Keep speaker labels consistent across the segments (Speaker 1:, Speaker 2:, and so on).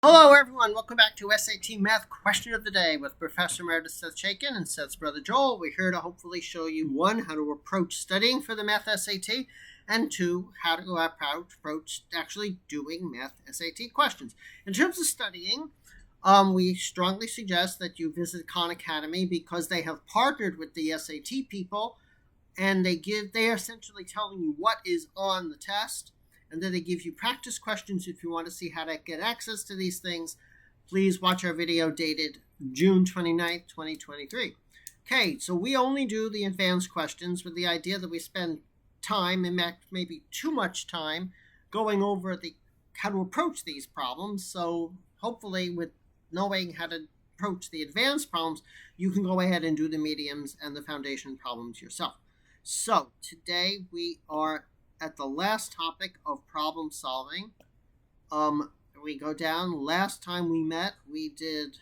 Speaker 1: Hello, everyone. Welcome back to SAT Math Question of the Day with Professor Emeritus Seth Chaiken and Seth's brother Joel. We're here to hopefully show you, one, how to approach studying for the Math SAT, and two, how to approach actually doing Math SAT questions. In terms of studying, we strongly suggest that you visit Khan Academy because they have partnered with the SAT people, and they are essentially telling you what is on the test. And then they give you practice questions if you want to see how to get access to these things. Please watch our video dated June 29th, 2023. Okay, so we only do the advanced questions with the idea that we spend time, in fact, maybe too much time, going over how to approach these problems. So hopefully with knowing how to approach the advanced problems, you can go ahead and do the mediums and the foundation problems yourself. So today we are at the last topic of problem solving. We go down. Last time we met, we did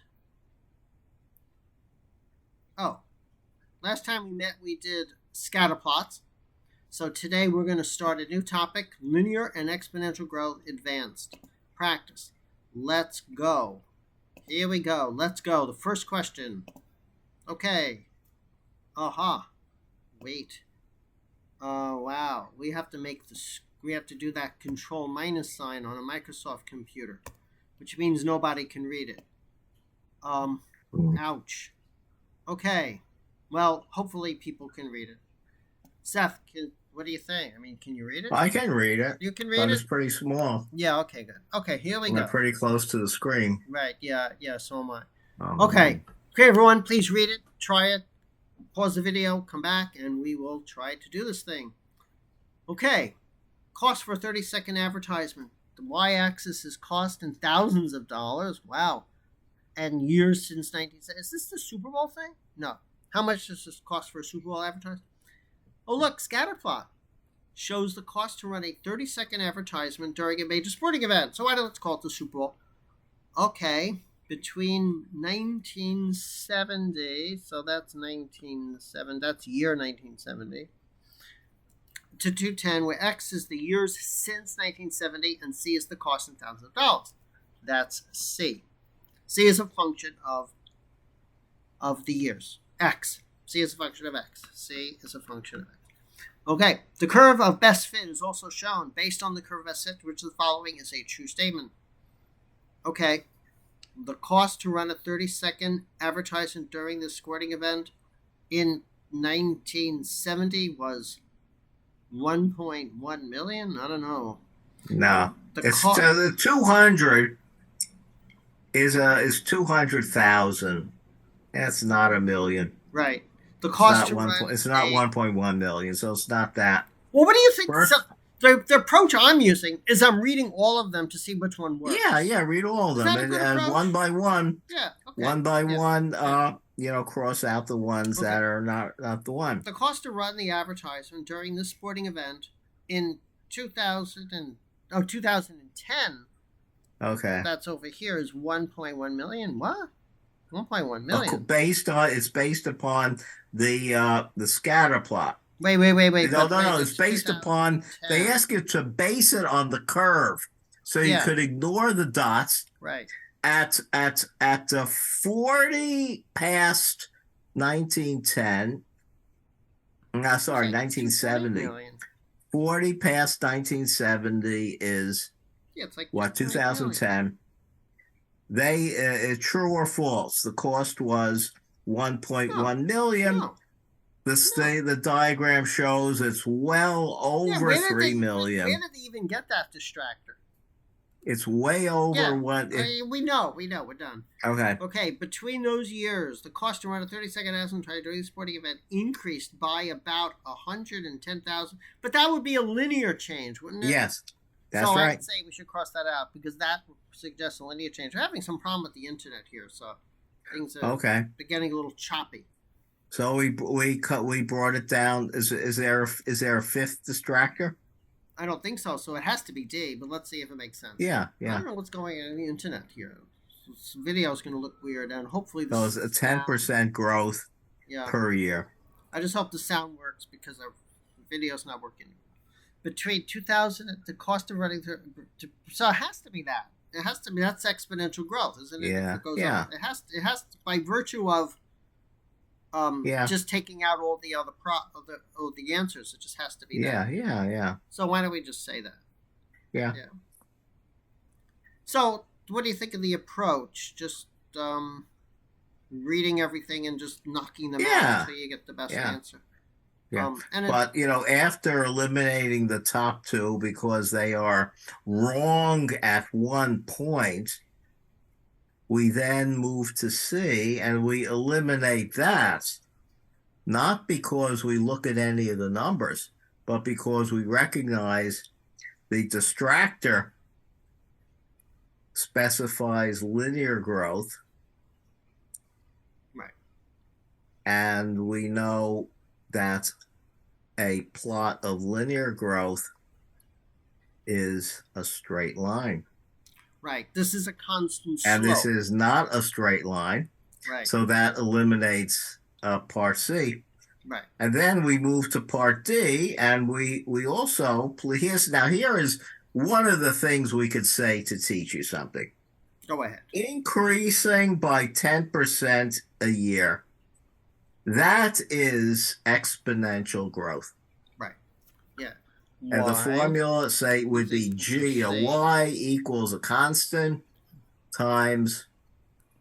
Speaker 1: scatter plots. So today we're going to start a new topic, linear and exponential growth advanced practice. Let's go. Here we go. Let's go. The first question. Okay. Wait. Oh, wow. We have to do that control minus sign on a Microsoft computer, which means nobody can read it. Ouch. Okay. Well, hopefully people can read it. Seth, what do you think? I mean, can you read it?
Speaker 2: I can read it.
Speaker 1: You can read
Speaker 2: but
Speaker 1: it?
Speaker 2: it's pretty small.
Speaker 1: Yeah, okay, good. Okay, here we go.
Speaker 2: We're pretty close to the screen.
Speaker 1: Right, yeah, so am I. Okay, everyone, please read it, try it. Pause the video, come back, and we will try to do this thing. Okay, cost for a 30-second advertisement. The y-axis is cost in thousands of dollars. Wow. And years since 1970. Is this the Super Bowl thing? No. How much does this cost for a Super Bowl advertisement? Oh, look, scatterplot shows the cost to run a 30-second advertisement during a major sporting event. So let's call it the Super Bowl. Okay. Between 1970, so that's year 1970, to 210, where X is the years since 1970 and C is the cost in thousands of dollars. That's C. C is a function of the years. X. C is a function of X. C is a function of X. Okay, the curve of best fit is also shown. Based on the curve of best fit, which the following is a true statement. Okay. The cost to run a 30-second advertisement during the sporting event in 1970 was $1.1 million. I don't know.
Speaker 2: No, the 200 is 200,000. That's not $1 million.
Speaker 1: Right. The cost
Speaker 2: it's not 1.1 million, so it's not that.
Speaker 1: Well, what do you think? The approach I'm using is I'm reading all of them to see which one works.
Speaker 2: Yeah, read all of them. And one by one.
Speaker 1: Yeah, okay.
Speaker 2: One by one, cross out the ones that are not the one.
Speaker 1: The cost to run the advertisement during this sporting event in 2010.
Speaker 2: Okay.
Speaker 1: That's over here is 1.1 million. What? 1.1 million.
Speaker 2: It's based upon the scatter plot.
Speaker 1: Wait.
Speaker 2: No. It's based upon. They ask you to base it on the curve, so you could ignore the dots.
Speaker 1: Right.
Speaker 2: At 40 past 1910. No, sorry, 1970. 40 past 1970 is
Speaker 1: it's like
Speaker 2: what 2010. True or false? The cost was 1.1 million.
Speaker 1: No.
Speaker 2: The diagram shows it's well over 3 million.
Speaker 1: Where did they even get that distractor?
Speaker 2: It's way over what...
Speaker 1: We know. We're done.
Speaker 2: Okay.
Speaker 1: Between those years, the cost to run a 30-second advertisement during the sporting event increased by about 110,000. But that would be a linear change, wouldn't it?
Speaker 2: Yes, that's right.
Speaker 1: So I'd say we should cross that out because that suggests a linear change. We're having some problem with the internet here, so things are getting a little choppy.
Speaker 2: So we brought it down. Is there a fifth distractor?
Speaker 1: I don't think so. So it has to be D, but let's see if it makes sense.
Speaker 2: Yeah.
Speaker 1: I don't know what's going on in the internet here. This video is going to look weird, and hopefully
Speaker 2: this is a 10% growth per year.
Speaker 1: I just hope the sound works because our video's not working. Between 2000, the cost of running so it has to be that. It has to be. That's exponential growth, isn't it?
Speaker 2: Yeah,
Speaker 1: If it goes
Speaker 2: yeah,
Speaker 1: up, it has to, by virtue of
Speaker 2: yeah,
Speaker 1: just taking out all the other the answers. It just has to be that.
Speaker 2: yeah.
Speaker 1: So why don't we just say that?
Speaker 2: Yeah.
Speaker 1: Yeah. So what do you think of the approach? Just um, reading everything and just knocking them out
Speaker 2: Yeah.
Speaker 1: until you get the best
Speaker 2: Yeah.
Speaker 1: answer.
Speaker 2: Yeah.
Speaker 1: And
Speaker 2: But, after eliminating the top two because they are wrong at one point, we then move to C and we eliminate that, not because we look at any of the numbers, but because we recognize the distractor specifies linear growth,
Speaker 1: right,
Speaker 2: and we know that a plot of linear growth is a straight line.
Speaker 1: right. This is a constant slope.
Speaker 2: And this is not a straight line.
Speaker 1: Right.
Speaker 2: So that eliminates part C.
Speaker 1: Right.
Speaker 2: And then we move to part D, and we also, here is one of the things we could say to teach you something.
Speaker 1: Go ahead.
Speaker 2: Increasing by 10% a year. That is exponential growth.
Speaker 1: Right. Yeah.
Speaker 2: And the formula, say, would be G, a Y equals a constant times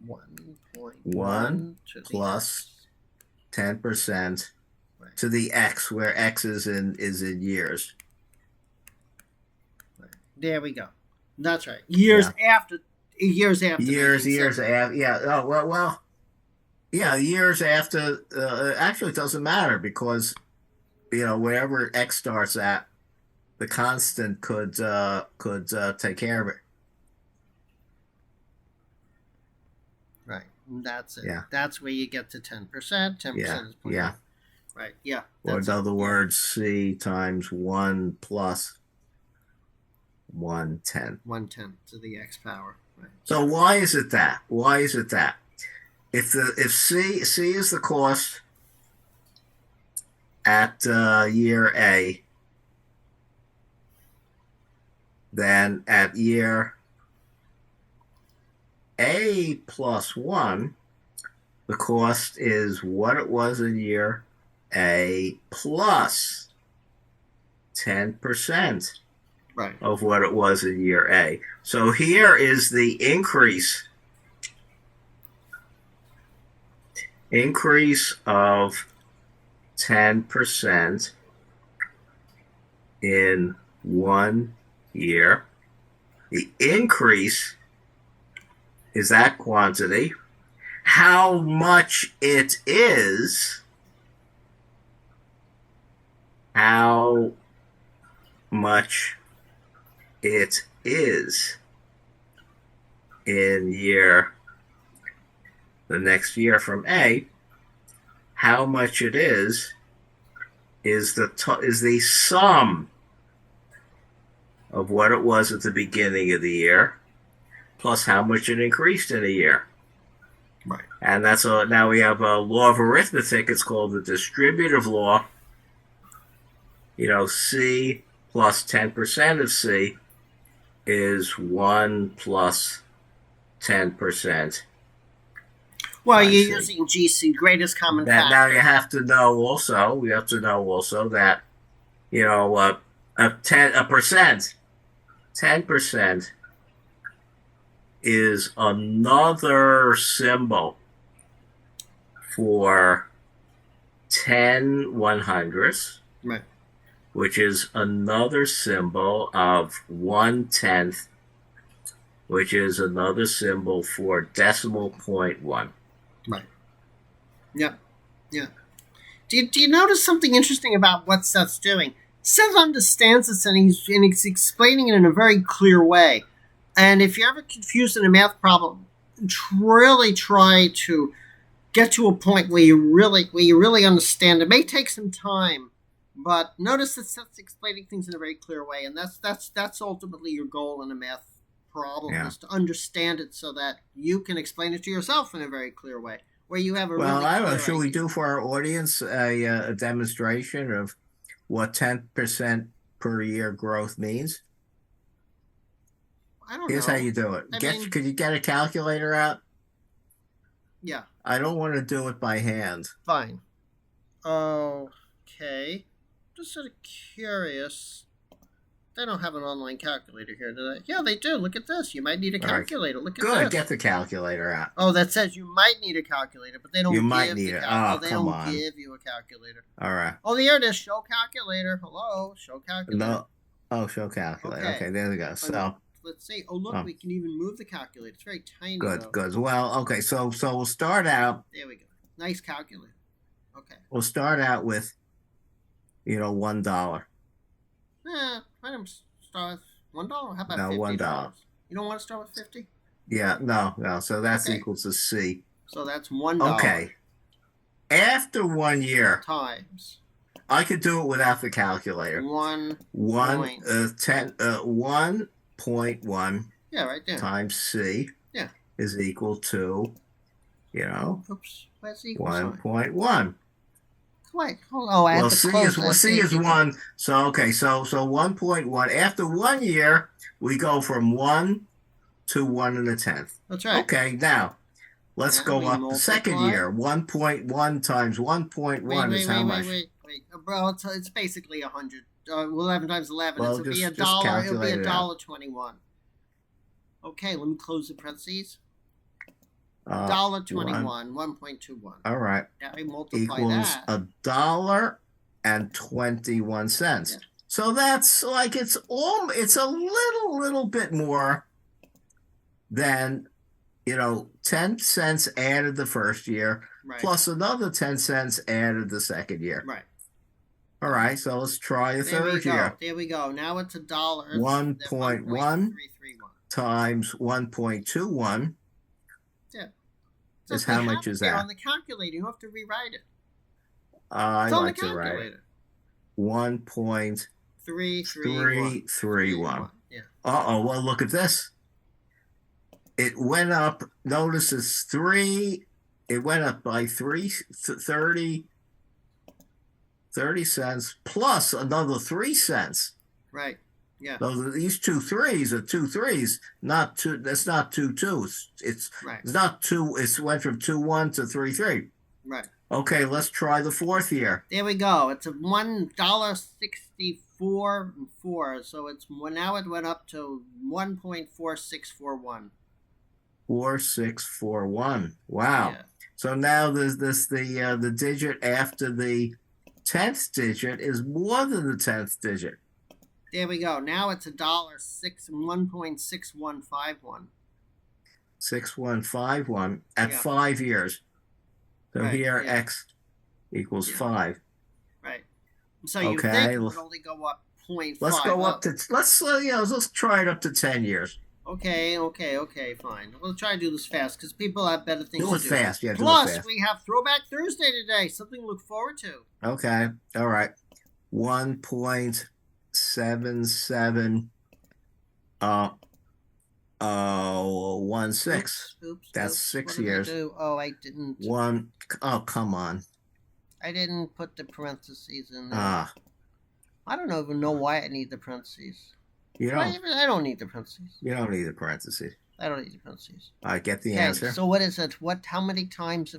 Speaker 2: 1 plus 10% to the X, where X is in years.
Speaker 1: Right. There we go. That's right. Years after.
Speaker 2: Years after. Yeah. Oh, well. Yeah, years after. Actually, it doesn't matter because, wherever X starts at, the constant could take care of it.
Speaker 1: Right. That's it.
Speaker 2: Yeah.
Speaker 1: That's where you get to 10%. 10% is 0.5.
Speaker 2: Yeah.
Speaker 1: Right. Yeah.
Speaker 2: Or in other words, C times 1 plus 1/10.
Speaker 1: 1/10 to the X power. Right.
Speaker 2: So why is it that? If C is the cost at year A, then at year A plus 1, the cost is what it was in year A plus 10%,
Speaker 1: right,
Speaker 2: of what it was in year A. So here is the increase of 10% in 1 year. The increase is that quantity. How much it is, in the next year from A, how much it is the sum of what it was at the beginning of the year plus how much it increased in a year.
Speaker 1: Right.
Speaker 2: And that's now we have a law of arithmetic. It's called the distributive law. C plus 10% of C is 1 plus 10%.
Speaker 1: Well, you're using GC, greatest common factor.
Speaker 2: Now you have to know also. That 10% is another symbol for 10 100ths,
Speaker 1: right,
Speaker 2: which is another symbol of 1/10, which is another symbol for decimal point 1.
Speaker 1: Right. Yeah. Yeah. Do you notice something interesting about what Seth's doing? Seth understands this and he's explaining it in a very clear way. And if you're ever confused in a math problem, really try to get to a point where you really understand. It may take some time, but notice that Seth's explaining things in a very clear way, and that's ultimately your goal in a math problem, is to understand it so that you can explain it to yourself in a very clear way, where you have a
Speaker 2: I don't know. Should we do for our audience a demonstration of what 10% per year growth means?
Speaker 1: I don't
Speaker 2: Here's
Speaker 1: know.
Speaker 2: how you do it.
Speaker 1: I mean,
Speaker 2: Could you get a calculator out?
Speaker 1: yeah,
Speaker 2: I don't want to do it by hand.
Speaker 1: fine. Okay. Just sort of curious. They don't have an online calculator here, do they? Yeah, they do. Look at this. You might need a
Speaker 2: All right.
Speaker 1: calculator. Look at
Speaker 2: Good.
Speaker 1: this.
Speaker 2: Get the calculator out.
Speaker 1: Oh, that says you might need a calculator, but they don't
Speaker 2: You
Speaker 1: give
Speaker 2: might
Speaker 1: the
Speaker 2: need it.
Speaker 1: calculator.
Speaker 2: Oh,
Speaker 1: They
Speaker 2: come
Speaker 1: don't
Speaker 2: on.
Speaker 1: give you a calculator.
Speaker 2: All right.
Speaker 1: Oh, here it is. Show calculator. Hello. Show calculator.
Speaker 2: No. Oh, show calculator. Okay, there we go. So
Speaker 1: let's see. Oh, look, we can even move the calculator. It's very tiny.
Speaker 2: good,
Speaker 1: though.
Speaker 2: good. Well, okay. So we'll start out.
Speaker 1: There we go. Nice calculator. Okay.
Speaker 2: We'll start out with, $1.
Speaker 1: Why don't start with $1? How about
Speaker 2: No,
Speaker 1: $50?
Speaker 2: $1.
Speaker 1: You don't want to start with 50?
Speaker 2: Yeah, no. So that's
Speaker 1: Okay.
Speaker 2: equal to C.
Speaker 1: So that's $1.
Speaker 2: Okay. After 1 year,
Speaker 1: Times
Speaker 2: I could do it without the calculator. 1.1
Speaker 1: Yeah, right there.
Speaker 2: times C.
Speaker 1: Yeah.
Speaker 2: Is equal to,
Speaker 1: Oops. Where's the equal sign?
Speaker 2: 1.1.
Speaker 1: Wait, hold on. I have to close that.
Speaker 2: C is 1. So 1.1. After 1 year, we go from 1 to 1 in the 10th.
Speaker 1: That's right.
Speaker 2: Okay, now let's
Speaker 1: Now
Speaker 2: go
Speaker 1: we
Speaker 2: up the second
Speaker 1: multiply.
Speaker 2: year. 1.1 times 1.1 is how much?
Speaker 1: Wait. Bro, it's basically 100. 11 times 11.
Speaker 2: Well,
Speaker 1: It'll be
Speaker 2: just
Speaker 1: $1. It'll be
Speaker 2: calculate it out.
Speaker 1: $1.21. Okay, let me close the parentheses.
Speaker 2: $1.21.
Speaker 1: 1.21.
Speaker 2: All right.
Speaker 1: Now we multiply
Speaker 2: Equals
Speaker 1: that.
Speaker 2: $1.21.
Speaker 1: Yeah.
Speaker 2: So that's like it's a little bit more than 10 cents added the first year,
Speaker 1: Right.
Speaker 2: plus another 10 cents added the second year.
Speaker 1: Right.
Speaker 2: All right, so let's try the third year.
Speaker 1: There we go. Now it's $1.
Speaker 2: 1.1 times 1.21 is how much is that?
Speaker 1: On the calculator, you have to rewrite it.
Speaker 2: I
Speaker 1: It's on
Speaker 2: like
Speaker 1: the
Speaker 2: to write
Speaker 1: calculator.
Speaker 2: 1.331.
Speaker 1: Yeah.
Speaker 2: Well, look at this. It went up. Notice it's 3. It went up by 30 cents plus another 3 cents.
Speaker 1: Right. Yeah.
Speaker 2: These 2 3s are 2 3s, not two. That's not 2 2s. It's not 2. It went from 2 1 to 3 3.
Speaker 1: Right.
Speaker 2: Okay, let's try the fourth year.
Speaker 1: There we go. It's a $1.64. So now it went up to 1.4641.
Speaker 2: 4641. Wow.
Speaker 1: Yeah.
Speaker 2: So now the digit after the 10th digit is more than the 10th digit.
Speaker 1: There we go. Now it's $1.6151.
Speaker 2: 6151 at 5 years. So here X equals 5.
Speaker 1: Right. So you think it would only go up 0.5.
Speaker 2: Let's go up to let's try it up to 10 years.
Speaker 1: Okay, fine. We'll try to do this fast because people have better things to do.
Speaker 2: Do it fast, yeah.
Speaker 1: Plus, we have Throwback Thursday today. Something to look forward to.
Speaker 2: Okay, all right. 1.77
Speaker 1: Oops.
Speaker 2: That's 6 years.
Speaker 1: Oh, I didn't.
Speaker 2: Oh, come on.
Speaker 1: I didn't put the parentheses in there. I don't even know why I need the parentheses. I don't need the parentheses.
Speaker 2: You don't need the parentheses.
Speaker 1: I don't need the parentheses.
Speaker 2: I get the answer.
Speaker 1: So what is it? How many times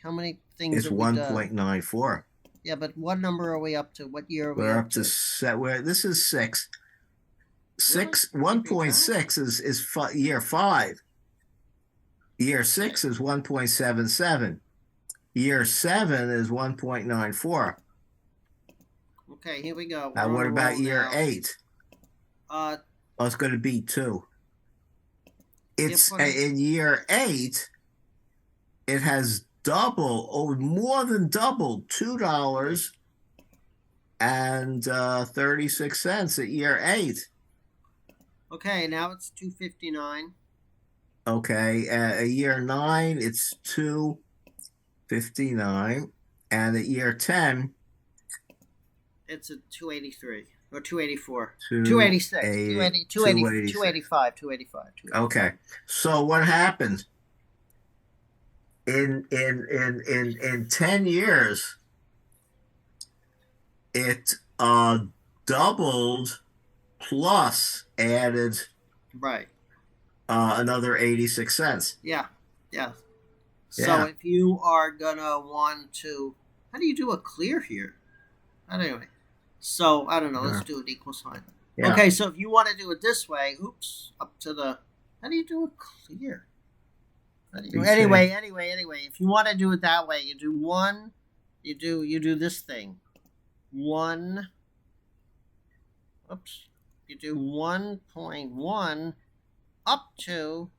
Speaker 1: how many things
Speaker 2: it's
Speaker 1: have we done?
Speaker 2: 1.94.
Speaker 1: Yeah, but what number are we up to? What year are we
Speaker 2: We're up to this is 6. 1.6 is year 5. Year 6 is 1.77. Year 7 is 1.94.
Speaker 1: Okay, here we go.
Speaker 2: Now, what about year 8? It's going to be 2. It's in year 8. It has more than doubled, $2.36 at year 8.
Speaker 1: Okay, now it's $2.59.
Speaker 2: Okay, at year 9 it's $2.59, and at year 10
Speaker 1: it's a $2.83 or $2.84. $2.86. $2.85.
Speaker 2: Okay, so what happened in 10 years? It doubled plus added another 86 cents.
Speaker 1: Yeah, yeah. So
Speaker 2: Yeah.
Speaker 1: if you are gonna want to, how do you do a clear here? Anyway, so I don't know. Let's
Speaker 2: Yeah.
Speaker 1: do an equal sign.
Speaker 2: Yeah.
Speaker 1: Okay, so if you want to do it this way, oops, up to the. How do you do a clear? Anyway. If you want to do it that way, you do one. You do this thing. One. Oops. You do 1.1 up to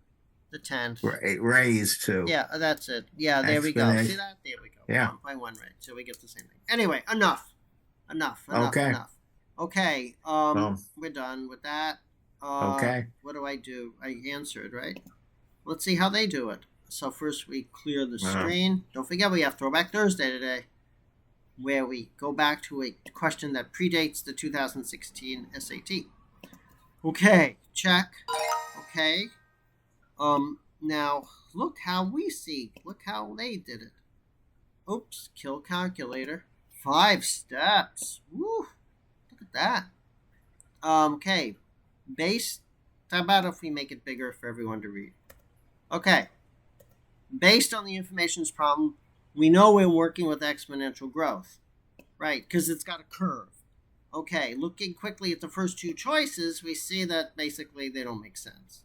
Speaker 1: the 10th.
Speaker 2: Raised to
Speaker 1: Yeah, that's it. Yeah, there we go. See that? There we go.
Speaker 2: Yeah.
Speaker 1: 1.1, right? So we get the same thing. Anyway, enough.
Speaker 2: Okay.
Speaker 1: Okay.
Speaker 2: Oh,
Speaker 1: We're done with that.
Speaker 2: okay.
Speaker 1: What do? I answered, right? Let's see how they do it. So first we clear the screen. Don't forget we have Throwback Thursday today, where we go back to a question that predates the 2016 SAT. Okay, check. Okay. Now look how we see. Look how they did it. Oops, kill calculator. 5 steps. Woo! Look at that. Okay. Base. How about if we make it bigger for everyone to read? Okay. Based on the information's problem, we know we're working with exponential growth, right? Because it's got a curve. Okay, looking quickly at the first two choices, we see that basically they don't make sense,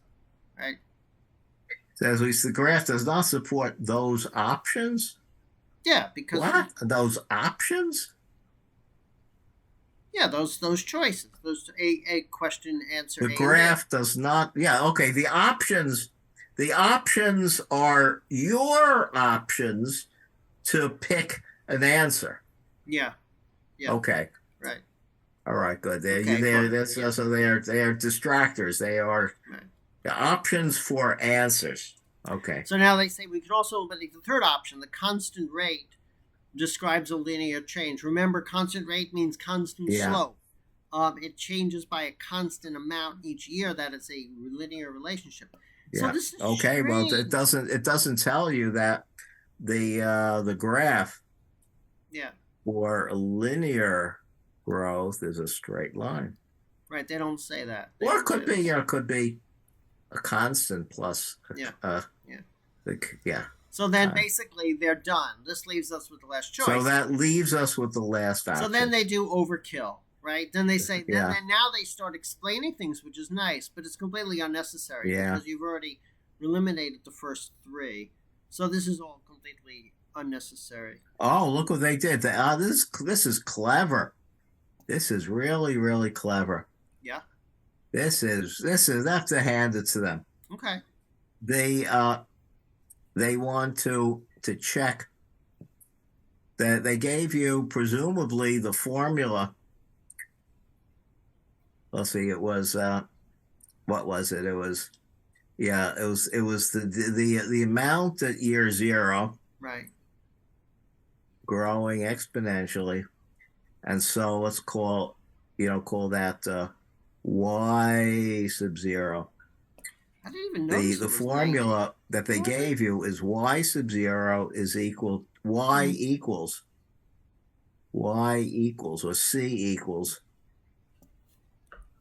Speaker 1: right?
Speaker 2: Says the graph does not support those options.
Speaker 1: Yeah, because
Speaker 2: what? Those options?
Speaker 1: Yeah, those choices. Those a question answer.
Speaker 2: The graph does not. Yeah, okay. The options are your options to pick an answer.
Speaker 1: Yeah.
Speaker 2: Okay.
Speaker 1: Right.
Speaker 2: All right. Good. They're
Speaker 1: yeah.
Speaker 2: So they are distractors. They are the options for answers. Okay.
Speaker 1: So now they say we could also eliminate the third option. The constant rate describes a linear change. Remember, constant rate means constant slope. It changes by a constant amount each year. That is a linear relationship.
Speaker 2: Yeah.
Speaker 1: So this is
Speaker 2: okay.
Speaker 1: strange.
Speaker 2: Well, it doesn't tell you that the graph.
Speaker 1: Yeah.
Speaker 2: For linear growth is a straight line.
Speaker 1: Right. They don't say that.
Speaker 2: Or it could be. It could be a constant plus. Yeah.
Speaker 1: So then basically they're done. This leaves us with the last choice.
Speaker 2: So that leaves us with the last option.
Speaker 1: So then they do overkill, right? Then they say, then now they start explaining things, which is nice, but it's completely unnecessary because you've already eliminated the first three. So this is all completely unnecessary.
Speaker 2: Oh, look what they did. This is clever. This is really, really clever.
Speaker 1: Yeah.
Speaker 2: This is I have to hand it to them.
Speaker 1: Okay.
Speaker 2: They want to check that they gave you presumably the formula. Let's see, it was what was it? It was it was the amount at year 0.
Speaker 1: Right.
Speaker 2: Growing exponentially. And so let's call that y sub 0.
Speaker 1: I didn't even know
Speaker 2: the formula that they gave you is y sub 0 is equal y equals or c equals.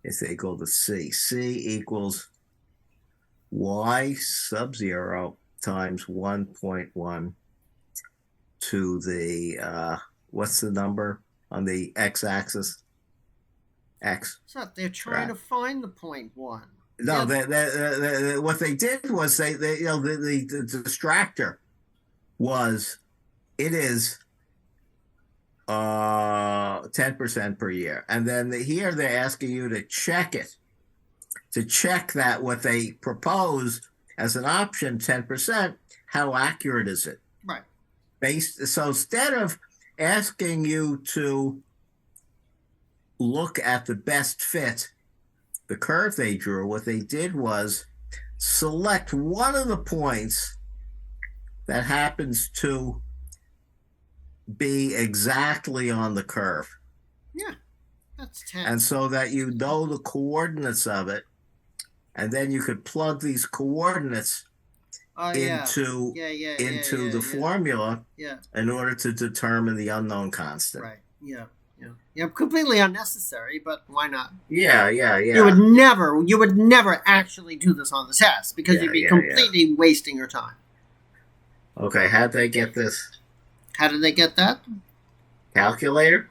Speaker 2: It's equal to c. C equals y sub 0 times 1.1 to the what's the number on the x-axis? X.
Speaker 1: So they're trying to find the 0.1.
Speaker 2: No, what they did was the distractor was it is 10% per year, and then here they're asking you to check it, to check that what they propose as an option 10%, how accurate is it?
Speaker 1: Right.
Speaker 2: So instead of asking you to look at the best fit, the curve they drew, what they did was select one of the points that happens to be exactly on the curve.
Speaker 1: Yeah, that's 10.
Speaker 2: And so that you know the coordinates of it, and then you could plug these coordinates into the formula in order to determine the unknown constant.
Speaker 1: Right. Yeah. Yeah, completely unnecessary, but why not?
Speaker 2: Yeah.
Speaker 1: You would never actually do this on the test because you'd be
Speaker 2: Yeah.
Speaker 1: completely wasting your time.
Speaker 2: Okay, how'd they get this
Speaker 1: How did they get that?
Speaker 2: calculator?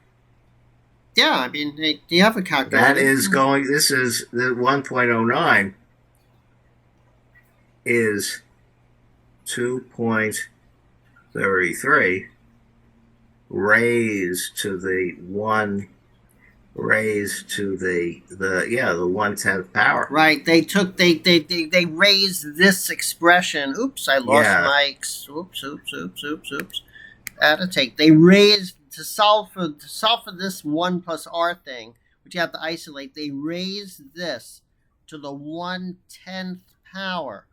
Speaker 1: Yeah, I mean, do you have a calculator?
Speaker 2: That is going, this is the 1.09 is 2.33 raised to the 1 raised to the 1/10th power.
Speaker 1: Right. They raised this expression. Oops, I lost my. Oops. Add a take. They raised to solve for this 1 plus r thing, which you have to isolate. They raised this to the 1/10th power,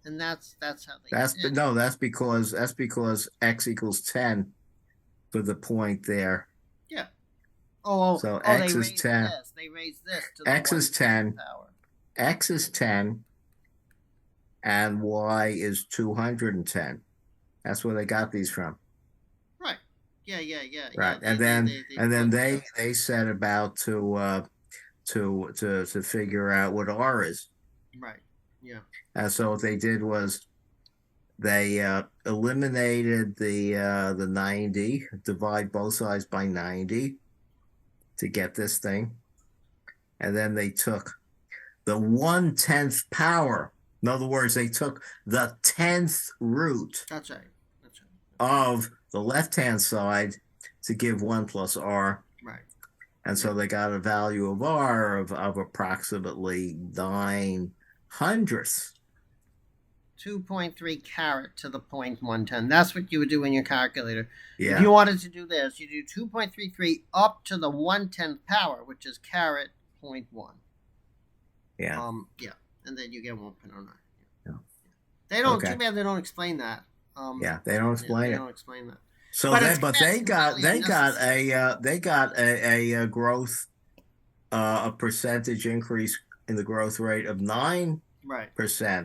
Speaker 1: and that's how they.
Speaker 2: That's because x equals 10 for the point there.
Speaker 1: Yeah.
Speaker 2: So x is 10.
Speaker 1: They raised this to
Speaker 2: x
Speaker 1: the
Speaker 2: is 10.
Speaker 1: power.
Speaker 2: X is 10, and y is 210. That's where they got these from.
Speaker 1: Right. Yeah.
Speaker 2: Right. And then they set about to figure out what r is.
Speaker 1: Right. Yeah.
Speaker 2: And so what they did was they eliminated the 90, divide both sides by 90 to get this thing. And then they took the 1/10th power. In other words, they took the 10th root.
Speaker 1: That's right.
Speaker 2: Of the left-hand side to give 1 plus r.
Speaker 1: Right.
Speaker 2: And so they got a value of r of approximately 9/100.
Speaker 1: 2.3 caret to the 0.110. That's what you would do in your calculator.
Speaker 2: Yeah.
Speaker 1: If you wanted to do this, you do 2.33 up to the 1/10th power, which is caret 0.1.
Speaker 2: Yeah.
Speaker 1: And then you get 1.09.
Speaker 2: Yeah.
Speaker 1: They don't. Too bad they don't explain that.
Speaker 2: They don't explain it.
Speaker 1: They don't explain that.
Speaker 2: So they got a growth, a percentage increase in the growth rate of 9%.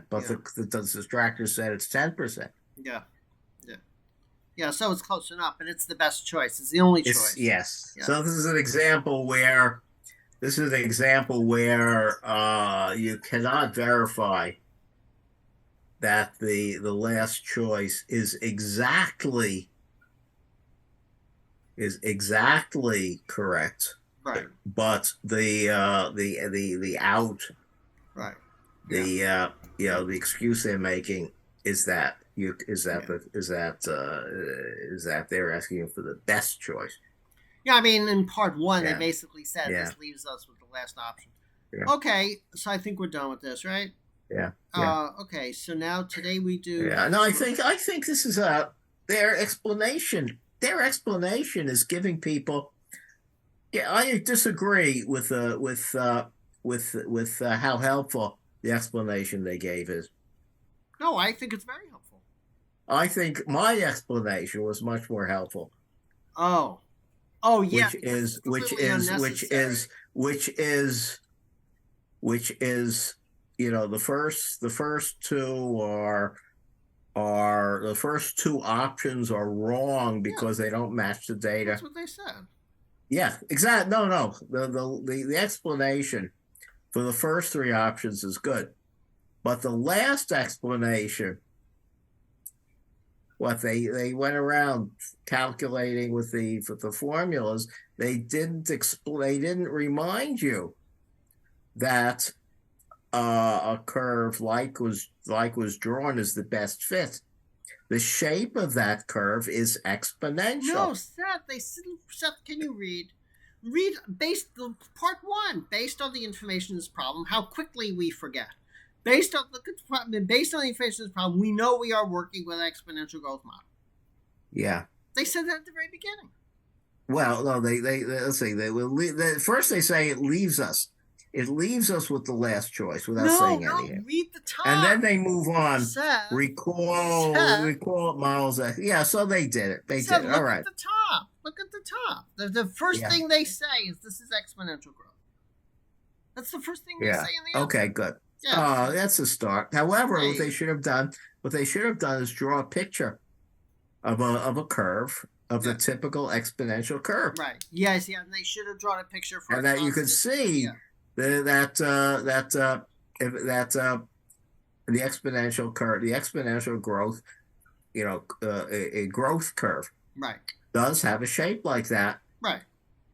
Speaker 2: But the distractor said it's 10%.
Speaker 1: Yeah. So it's close enough, and it's the best choice. It's the only choice.
Speaker 2: Yes. Yeah. So this is an example where you cannot verify that the last choice is exactly correct.
Speaker 1: Right.
Speaker 2: But the out.
Speaker 1: Right.
Speaker 2: The the excuse they're making is that they're asking you for the best choice.
Speaker 1: Yeah, I mean, in part 1, they basically said this leaves us with the last option. Yeah. Okay, so I think we're done with this, right?
Speaker 2: Yeah.
Speaker 1: Okay, so now today we do.
Speaker 2: Yeah. No, I think this is their explanation. Their explanation is giving people. Yeah, I disagree with how helpful the explanation they gave is.
Speaker 1: No, I think it's very helpful.
Speaker 2: I think my explanation was much more helpful.
Speaker 1: Oh yeah. Which is
Speaker 2: the first two options are wrong because they don't match the data.
Speaker 1: That's what they said.
Speaker 2: Yeah, exactly. No. The explanation for the first 3 options is good. But the last explanation, what they went around calculating with the formulas, they didn't remind you that a curve like was drawn is the best fit. The shape of that curve is exponential.
Speaker 1: No, Seth, can you read? Read part 1, based on the information in this problem, how quickly we forget. Based on the information in this problem, we know we are working with an exponential growth model.
Speaker 2: Yeah.
Speaker 1: They said that at the very beginning.
Speaker 2: Well, no, let's see. First they say it leaves us. It leaves us with the last choice without saying anything.
Speaker 1: Read the top.
Speaker 2: And then they move on.
Speaker 1: Seth,
Speaker 2: recall models. Yeah, so they did it. They did it. All right.
Speaker 1: Look at the top. The first thing they say is this is exponential growth. That's the first thing they say in the answer.
Speaker 2: Okay, good. Yeah. That's a start. However, what they should have done is draw a picture of a curve of the typical exponential curve.
Speaker 1: Right. Yes, yeah, and they should have drawn a picture for
Speaker 2: and that you could see that the exponential curve, the exponential growth, a growth curve,
Speaker 1: right,
Speaker 2: does have a shape like that,
Speaker 1: right,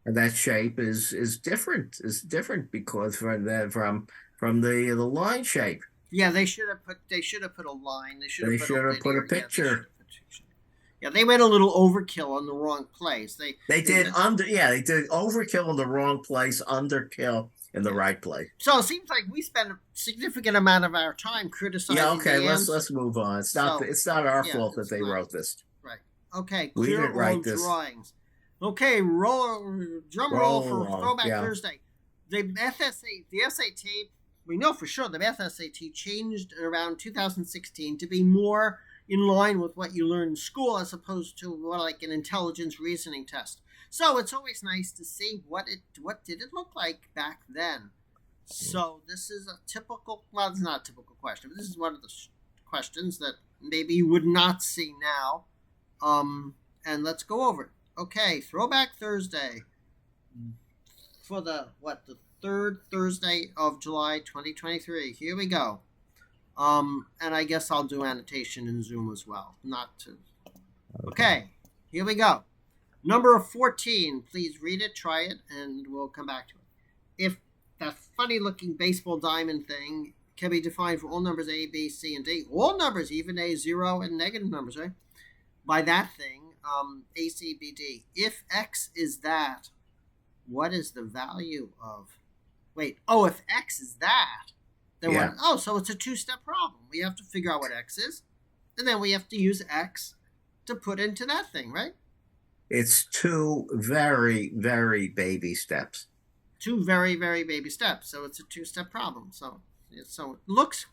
Speaker 2: and that shape is different. Because from the line shape.
Speaker 1: Yeah, they should have put a line. They should have
Speaker 2: put a picture.
Speaker 1: Yeah, they went a little overkill on the wrong place.
Speaker 2: They did overkill in the wrong place, underkill in the right place.
Speaker 1: So it seems like we spend a significant amount of our time criticizing.
Speaker 2: Yeah, okay, let's move on. It's not our fault that they wrote this.
Speaker 1: Right. Okay,
Speaker 2: we didn't write this.
Speaker 1: Drawings. Okay, drum roll for Throwback Thursday. The SAT, we know for sure the Math SAT changed around 2016 to be more in line with what you learn in school as opposed to like an intelligence reasoning test. So it's always nice to see what did it look like back then. So this is a typical, well, it's not a typical question, but this is one of the questions that maybe you would not see now. And let's go over it. Okay, Throwback Thursday for the third Thursday of July 2023. Here we go. And I guess I'll do annotation in Zoom as well. Not to. Okay, here we go. Number 14. Please read it, try it, and we'll come back to it. If that funny-looking baseball diamond thing can be defined for all numbers A, B, C, and D, all numbers, even A, 0, and negative numbers, right? By that thing, A, C, B, D. If X is that, what is the value of... Wait, if X is that, then so it's a two-step problem. We have to figure out what X is, and then we have to use X to put into that thing, right?
Speaker 2: It's two very, very baby steps.
Speaker 1: Two very, very baby steps. So it's a two-step problem. So it looks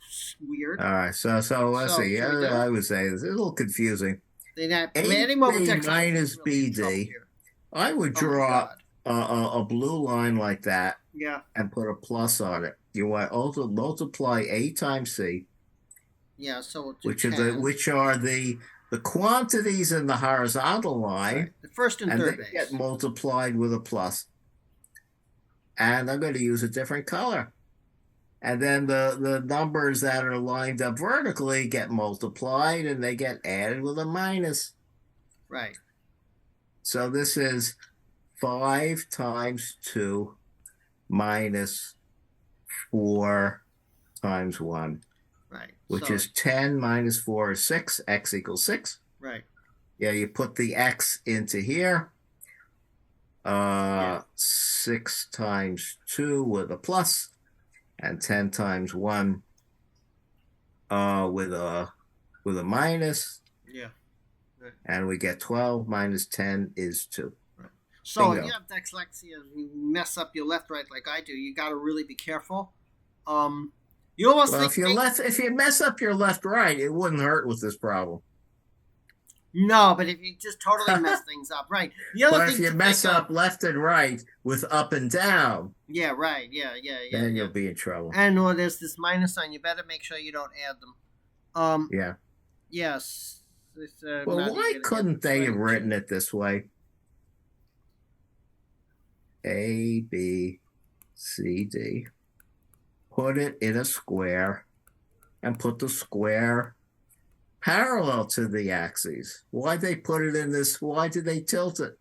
Speaker 1: weird.
Speaker 2: All right. So let's see. I would say it's a little confusing.
Speaker 1: Any moment
Speaker 2: minus BD. I would draw a blue line like that.
Speaker 1: Yeah.
Speaker 2: And put a plus on it. You want also multiply A times C.
Speaker 1: Yeah. So
Speaker 2: which are the quantities in the horizontal line.
Speaker 1: Right. The first and third base
Speaker 2: get multiplied with a plus. And I'm going to use a different color. And then the numbers that are lined up vertically get multiplied and they get added with a minus.
Speaker 1: Right.
Speaker 2: So this is 5 times 2 minus 4 times 1.
Speaker 1: Right.
Speaker 2: Which is 10 minus 4 is 6. X equals 6.
Speaker 1: Right.
Speaker 2: Yeah, you put the X into here. 6 times 2 with a plus, and 10 times 1 with a minus.
Speaker 1: Yeah. Right.
Speaker 2: And we get 12 minus 10 is 2.
Speaker 1: Right. So if you have dyslexia, you mess up your left right like I do, you got to really be careful. You almost
Speaker 2: if you mess up your left right, it wouldn't hurt with this problem.
Speaker 1: No, but if you just totally mess things up, right? The other
Speaker 2: thing if you mess up left and right with up and down,
Speaker 1: right,
Speaker 2: then you'll be in trouble.
Speaker 1: And there's this minus sign. You better make sure you don't add them.
Speaker 2: Yeah.
Speaker 1: Yes.
Speaker 2: Well, why couldn't they have written it this way? A, B, C, D. Put it in a square and put the square parallel to the axes. Why'd they put it in this? Why did they tilt it?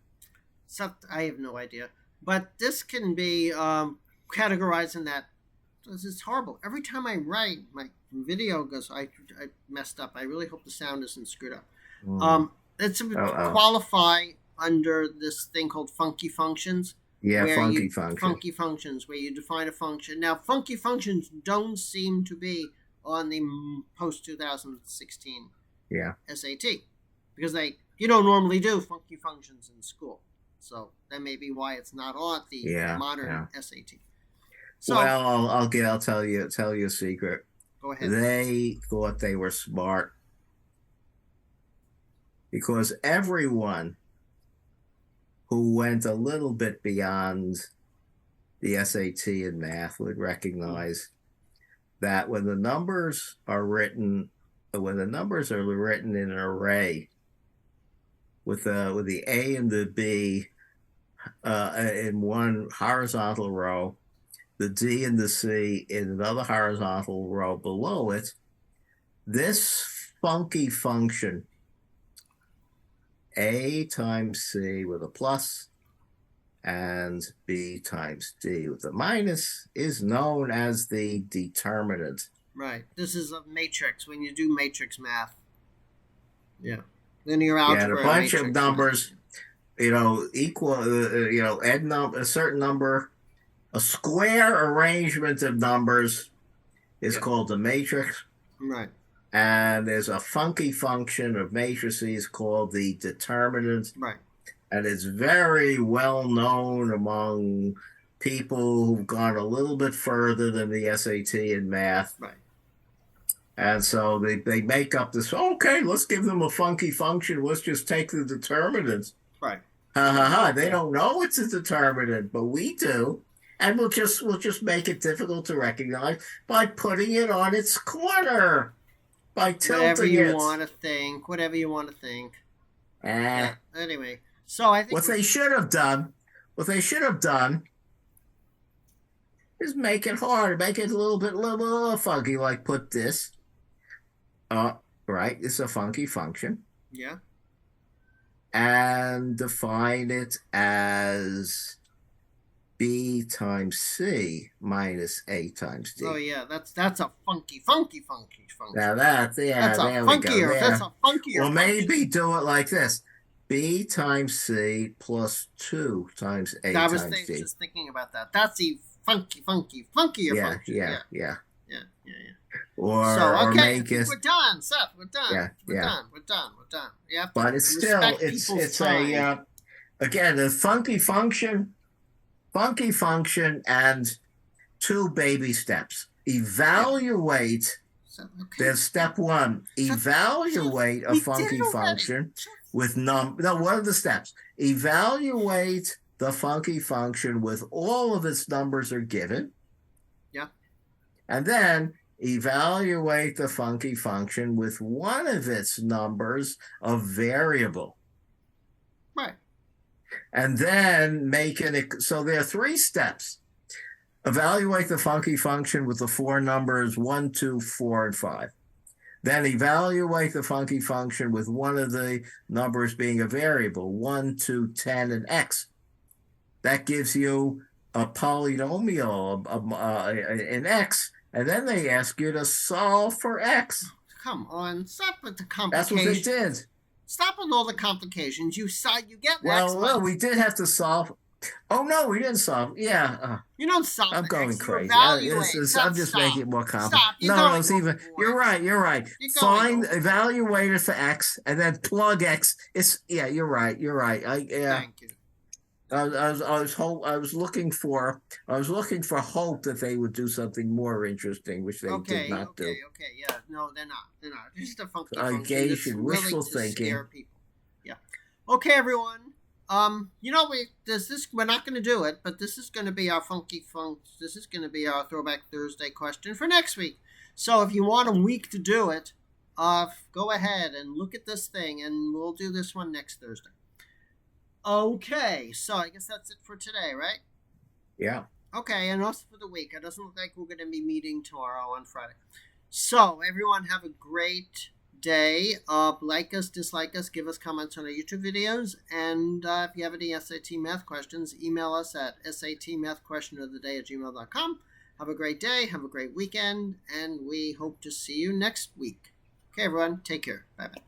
Speaker 1: I have no idea. But this can be categorized in that. This is horrible. Every time I write, my video goes, I messed up. I really hope the sound isn't screwed up. It's qualify under this thing called funky functions.
Speaker 2: Yeah, funky
Speaker 1: functions, where you define a function. Now, funky functions don't seem to be on the post-2016 SAT. Because you don't normally do funky functions in school. So that may be why it's not on the modern SAT. So,
Speaker 2: well, I'll tell you a secret.
Speaker 1: Go ahead.
Speaker 2: They thought they were smart. Because everyone who went a little bit beyond the SAT in math would recognize that when the numbers are written in an array with the A and the B in one horizontal row, the D and the C in another horizontal row below it, this funky function, A times C with a plus and B times D with a minus, is known as the determinant.
Speaker 1: Right. This is a matrix when you do matrix math. Yeah. Linear algebra.
Speaker 2: Yeah, and a bunch of numbers,
Speaker 1: math.
Speaker 2: Equal, a certain number, a square arrangement of numbers is called a matrix.
Speaker 1: Right.
Speaker 2: And there's a funky function of matrices called the determinant.
Speaker 1: Right.
Speaker 2: And it's very well known among people who've gone a little bit further than the SAT in math.
Speaker 1: Right.
Speaker 2: And so they make up this, okay, let's give them a funky function. Let's just take the determinant.
Speaker 1: Right.
Speaker 2: Ha ha ha. They don't know it's a determinant, but we do. And we'll just make it difficult to recognize by putting it on its corner. By tilting
Speaker 1: whatever you
Speaker 2: it.
Speaker 1: want to think. Whatever you want to think.
Speaker 2: Yeah.
Speaker 1: Anyway, so I think
Speaker 2: what they should have done is make it hard, make it a little funky, like put this. Right, it's a funky function.
Speaker 1: Yeah.
Speaker 2: And define it as B times C minus A times D.
Speaker 1: Oh yeah, that's a funky function.
Speaker 2: Now that's a
Speaker 1: funkier. That's a funkier.
Speaker 2: Well, maybe do it like this: B times C plus 2 times A times D.
Speaker 1: I was just thinking about that. That's a funkier function.
Speaker 2: Yeah.
Speaker 1: Or
Speaker 2: make it.
Speaker 1: We're done, Seth. We're done. We're done. Yeah.
Speaker 2: But it's still again a funky function and 2 baby steps. Evaluate. There's step 1. Evaluate a funky function with what are the steps? Evaluate the funky function with all of its numbers are given.
Speaker 1: Yeah.
Speaker 2: And then evaluate the funky function with one of its numbers a variable.
Speaker 1: Right.
Speaker 2: And then so there are 3 steps. Evaluate the funky function with the 4 numbers 1, 2, 4, and 5. Then evaluate the funky function with one of the numbers being a variable, 1, 2, 10, and x. That gives you a polynomial, an x, and then they ask you to solve for x.
Speaker 1: Come on, stop with the complications.
Speaker 2: That's what they did.
Speaker 1: Stop with all the complications. You get x.
Speaker 2: Well, we did have to solve. Oh no, we didn't solve. Yeah.
Speaker 1: You don't solve.
Speaker 2: I'm going crazy.
Speaker 1: I'm
Speaker 2: just making it more complicated.
Speaker 1: Stop.
Speaker 2: No, it's even. You're right. Evaluate it for x, and then plug x. You're right.
Speaker 1: Thank you.
Speaker 2: I was looking for hope that they would do something more interesting, which they did not do.
Speaker 1: Okay, yeah, no, they're not. They're just a funky
Speaker 2: function. Wishful thinking.
Speaker 1: Scare people. Yeah. Okay, everyone. We're not going to do it, but this is going to be our This is going to be our Throwback Thursday question for next week. So if you want a week to do it, go ahead and look at this thing, and we'll do this one next Thursday. Okay, so I guess that's it for today, right?
Speaker 2: Yeah.
Speaker 1: Okay, and also for the week. It doesn't look like we're going to be meeting tomorrow on Friday. So, everyone have a great day. Like us, dislike us, give us comments on our YouTube videos. And if you have any SAT math questions, email us at satmathquestionoftheday@gmail.com. Have a great day, have a great weekend, and we hope to see you next week. Okay, everyone, take care. Bye-bye.